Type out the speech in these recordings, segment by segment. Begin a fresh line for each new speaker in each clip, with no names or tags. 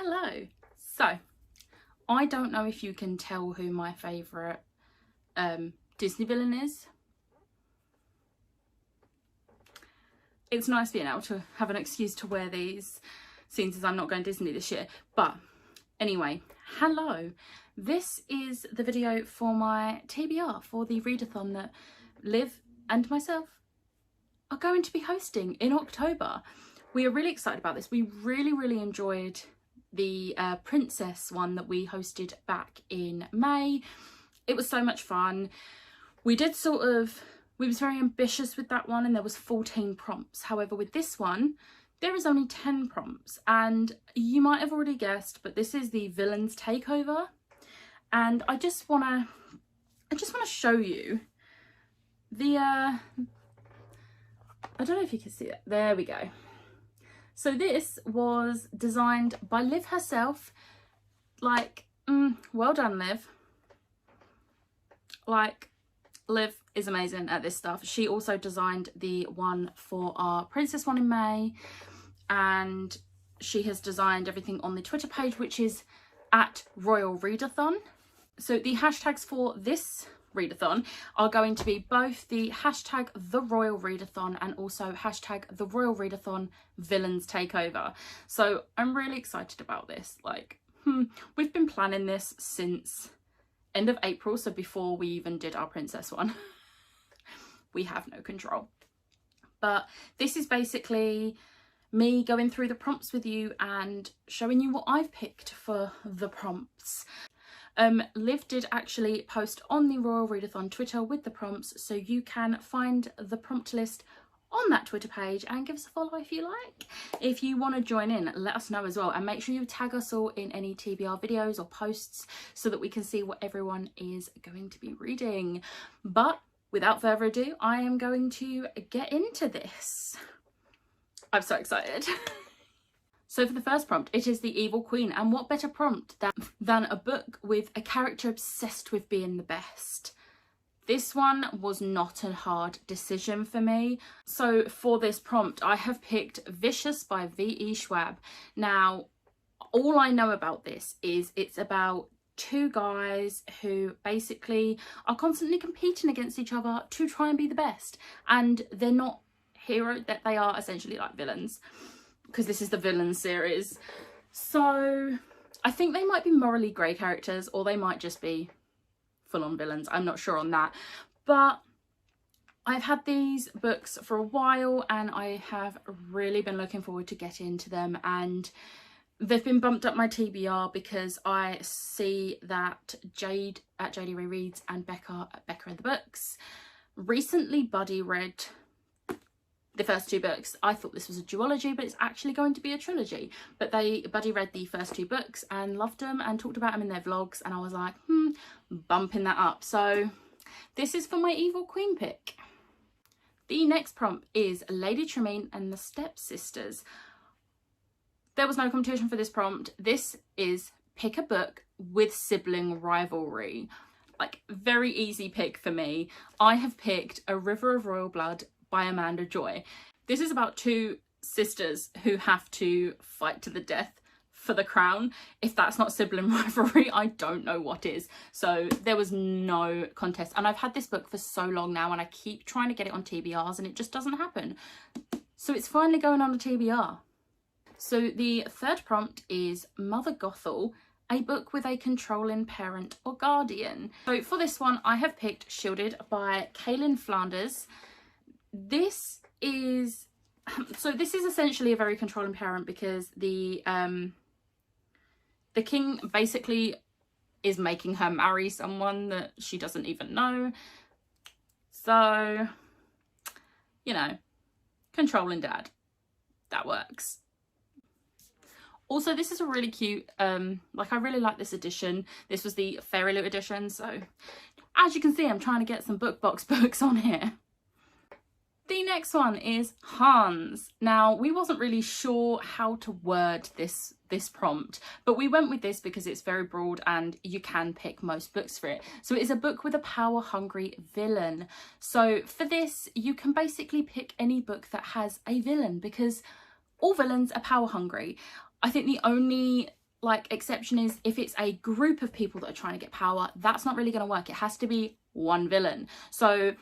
Hello. So, I don't know if you can tell who my favourite Disney villain is. It's nice being able to have an excuse to wear these, since as I'm not going Disney this year. But anyway, hello. This is the video for my TBR for the readathon that Liv and myself are going to be hosting in October. We are really excited about this. We really enjoyed the princess one that we hosted back in May. It was so much fun. We was very ambitious with that one, and there was 14 prompts. However, with this one, there is only 10 prompts, and you might have already guessed, but this is the villain's takeover. And I just wanna show you the I don't know if you can see it. There we go. So this was designed by Liv herself. Like, well done, Liv. Like, Liv is amazing at this stuff. She also designed the one for our princess one in May, and she has designed everything on the Twitter page, which is at Royal Readathon. So the hashtags for this readathon are going to be both the hashtag the Royal Readathon and also hashtag the Royal Readathon Villains Takeover. So I'm really excited about this. Like, we've been planning this since end of April, so before we even did our princess one. We have no control. But this is basically me going through the prompts with you and showing you what I've picked for the prompts. Liv did actually post on the Royal Readathon Twitter with the prompts, so you can find the prompt list on that Twitter page and give us a follow if you like. If you want to join in, let us know as well, and make sure you tag us all in any TBR videos or posts so that we can see what everyone is going to be reading. But without further ado, I am going to get into this. I'm so excited. So for the first prompt, it is the Evil Queen, and what better prompt than a book with a character obsessed with being the best. This one was not a hard decision for me. So for this prompt, I have picked Vicious by V.E. Schwab. Now, all I know about this is it's about two guys who basically are constantly competing against each other to try and be the best. And they're not heroes, that they are essentially like villains, because this is the villain series. So I think they might be morally grey characters, or they might just be full-on villains. I'm not sure on that, but I've had these books for a while and I have really been looking forward to getting into them, and they've been bumped up my TBR because I see that Jade at JD Rereads and Becca at Becca in the Books recently buddy read the first two books. I thought this was a duology, but it's actually going to be a trilogy. But they buddy read the first two books and loved them and talked about them in their vlogs, and I was like, bumping that up. So this is for my Evil Queen pick. The next prompt is Lady Tremaine and the Stepsisters. There was no competition for this prompt. This is pick a book with sibling rivalry. Like, very easy pick for me. I have picked A River of Royal Blood by Amanda Joy. This is about two sisters who have to fight to the death for the crown. If that's not sibling rivalry, I don't know what is. So there was no contest, and I've had this book for so long now, and I keep trying to get it on TBRs and it just doesn't happen. So it's finally going on a TBR. So the third prompt is Mother Gothel, a book with a controlling parent or guardian. So for this one, I have picked Shielded by Kaylin Flanders. This is essentially a very controlling parent, because the king basically is making her marry someone that she doesn't even know. So, you know, controlling dad, that works. Also, this is a really cute, like, I really like this edition. This was the Fairy Loot edition, so as you can see, I'm trying to get some book box books on here. The next one is Hans. Now, we wasn't really sure how to word this prompt, but we went with this because it's very broad and you can pick most books for it. So it is a book with a power-hungry villain. So for this, you can basically pick any book that has a villain, because all villains are power-hungry. I think the only like exception is if it's a group of people that are trying to get power, that's not really going to work. It has to be one villain. So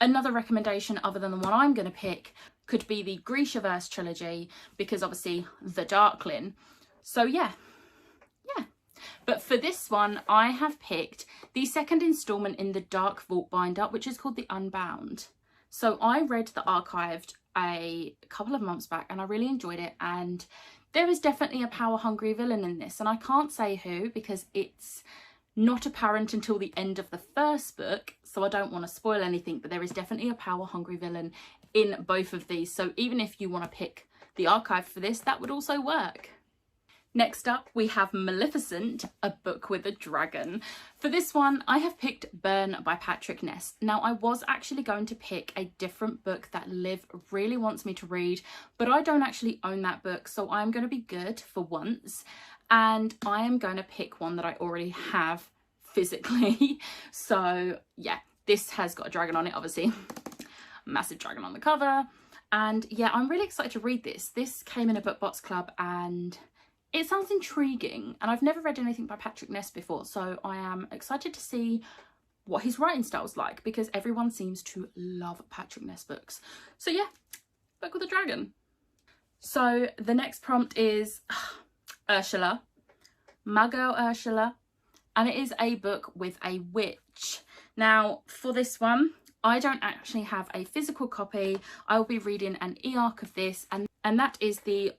another recommendation other than the one I'm going to pick could be the Grishaverse trilogy, because obviously the Darkling. So yeah. But for this one, I have picked the second instalment in the Dark Vault binder, which is called The Unbound. So I read the Archived a couple of months back and I really enjoyed it, and there is definitely a power hungry villain in this, and I can't say who because it's not apparent until the end of the first book, so I don't want to spoil anything, but there is definitely a power hungry villain in both of these. So even if you want to pick the Archive for this, that would also work. Next up, we have Maleficent, a book with a dragon. For this one, I have picked Burn by Patrick Ness. Now, I was actually going to pick a different book that Liv really wants me to read, but I don't actually own that book, so I'm going to be good for once. And I am going to pick one that I already have physically. So yeah, this has got a dragon on it, obviously. Massive dragon on the cover. And yeah, I'm really excited to read this. This came in a book box club and it sounds intriguing, and I've never read anything by Patrick Ness before, so I am excited to see what his writing style's like, because everyone seems to love Patrick Ness books. So yeah, book with a dragon. So the next prompt is Ursula, my girl Ursula, and it is a book with a witch. Now for this one, I don't actually have a physical copy. I will be reading an e-arc of this, and that is the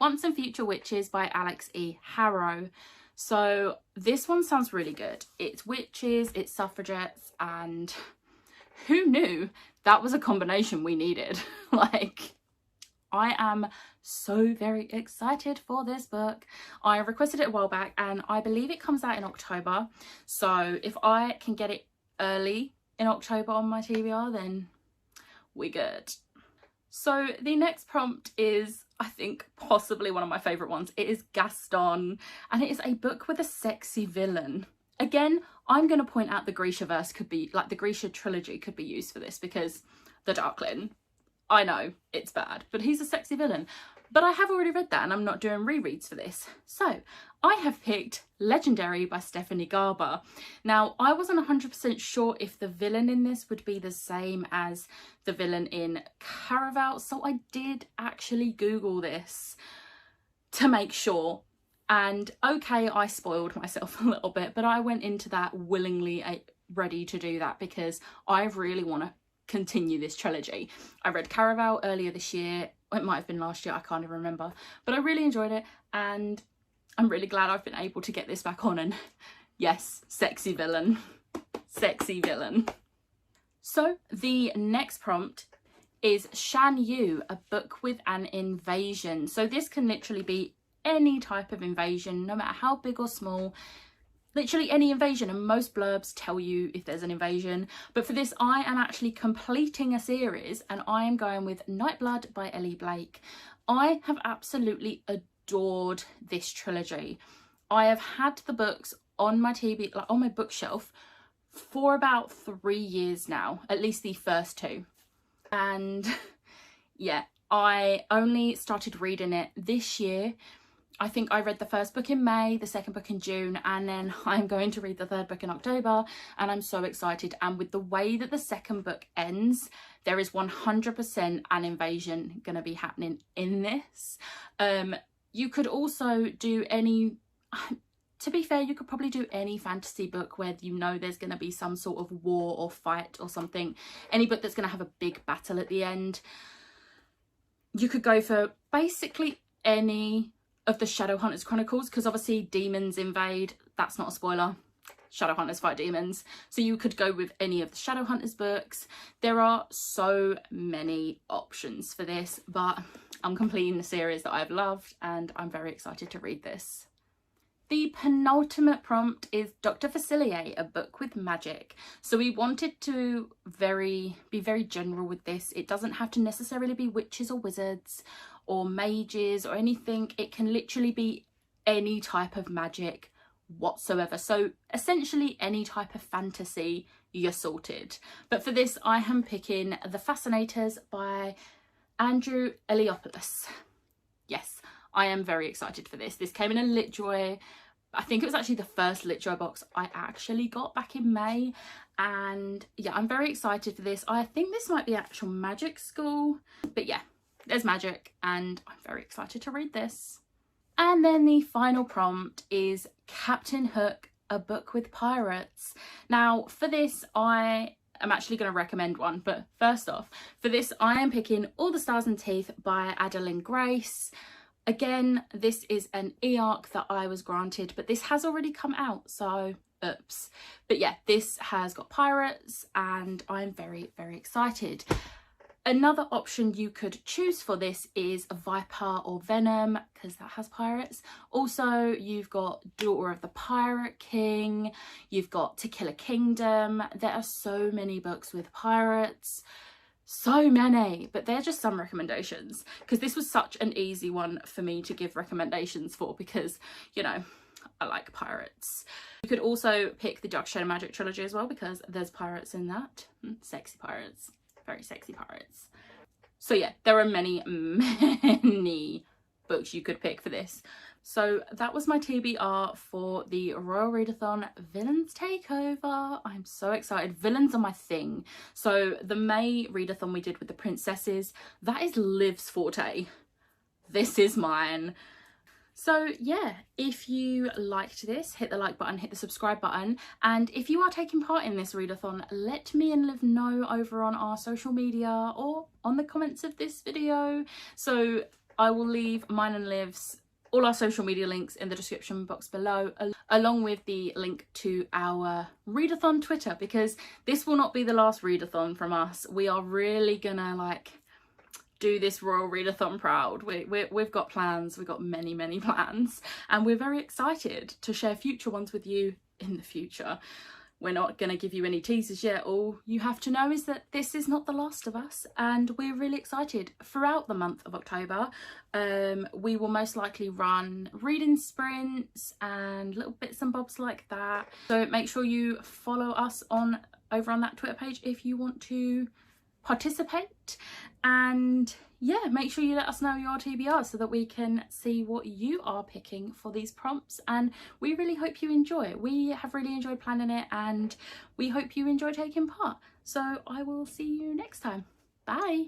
Once and Future Witches by Alex E. Harrow. So this one sounds really good. It's witches, it's suffragettes, and who knew that was a combination we needed? Like, I am so very excited for this book. I requested it a while back and I believe it comes out in October. So if I can get it early in October on my TBR, then we good. So the next prompt is, I think, possibly one of my favourite ones. It is Gaston, and it is a book with a sexy villain. Again, I'm going to point out the Grishaverse could be, like the Grisha trilogy could be used for this, because the Darkling, I know it's bad, but he's a sexy villain. But I have already read that and I'm not doing rereads for this. So I have picked Legendary by Stephanie Garber. Now, I wasn't 100% sure if the villain in this would be the same as the villain in Caraval, so I did actually Google this to make sure. And okay, I spoiled myself a little bit, but I went into that willingly ready to do that because I really want to continue this trilogy. I read Caraval earlier this year. It might have been last year, I can't even remember, but I really enjoyed it and I'm really glad I've been able to get this back on. And yes, sexy villain, sexy villain. So the next prompt is Shan Yu, a book with an invasion. So this can literally be any type of invasion, no matter how big or small. Literally any invasion, and most blurbs tell you if there's an invasion. But for this, I am actually completing a series and I am going with Nightblood by Ellie Blake. I have absolutely adored this trilogy. I have had the books on my on my bookshelf for about 3 years now, at least the first two. And yeah, I only started reading it this year. I think I read the first book in May, the second book in June, and then I'm going to read the third book in October, and I'm so excited. And with the way that the second book ends, there is 100% an invasion going to be happening in this. You could also do any, to be fair, you could probably do any fantasy book where you know there's going to be some sort of war or fight or something. Any book that's going to have a big battle at the end. You could go for basically any of the Shadowhunters Chronicles, because obviously demons invade, that's not a spoiler, Shadowhunters fight demons, so you could go with any of the Shadowhunters books. There are so many options for this, but I'm completing the series that I've loved and I'm very excited to read this. The penultimate prompt is Dr. Facilier, a book with magic. So we wanted to be very general with this. It doesn't have to necessarily be witches or wizards or mages or anything. It can literally be any type of magic whatsoever. So essentially any type of fantasy, you're sorted. But for this, I am picking The Fascinators by Andrew Eliopoulos. Yes, I am very excited for this. This came in a LitJoy. I think it was actually the first LitJoy box I actually got back in May. And yeah, I'm very excited for this. I think this might be actual magic school. But yeah, there's magic and I'm very excited to read this. And then the final prompt is Captain Hook, a book with pirates. Now for this, I'm actually going to recommend one, but first off, for this I am picking All the Stars and Teeth by Adeline Grace. Again, this is an e-arc that I was granted, but this has already come out, so oops. But yeah, this has got pirates and I'm very, very excited. Another option you could choose for this is Viper or Venom, because that has pirates. Also, you've got Daughter of the Pirate King, you've got To Kill a Kingdom. There are so many books with pirates, so many, but they're just some recommendations, because this was such an easy one for me to give recommendations for, because, you know, I like pirates. You could also pick the Dark Shadow Magic trilogy as well, because there's pirates in that. Sexy pirates. Very sexy pirates. So yeah, there are many books you could pick for this. So that was my TBR for the Royal Readathon Villains Takeover. I'm so excited. Villains are my thing. So the May Readathon we did with the princesses, that is Liv's forte. This is mine. So yeah, if you liked this, hit the like button, hit the subscribe button, and if you are taking part in this readathon, let me and Liv know over on our social media or on the comments of this video. So I will leave mine and Liv's, all our social media links in the description box below, along with the link to our readathon Twitter, because this will not be the last readathon from us. We are really gonna like do this Royal Readathon proud. We've got plans, we've got many plans, and we're very excited to share future ones with you in the future. We're not going to give you any teasers yet. All you have to know is that this is not the last of us, and we're really excited. Throughout the month of October, we will most likely run reading sprints and little bits and bobs like that. So make sure you follow us over on that Twitter page if you want to participate, and yeah, make sure you let us know your TBR so that we can see what you are picking for these prompts, and we really hope you enjoy. We have really enjoyed planning it and we hope you enjoy taking part. So I will see you next time. Bye.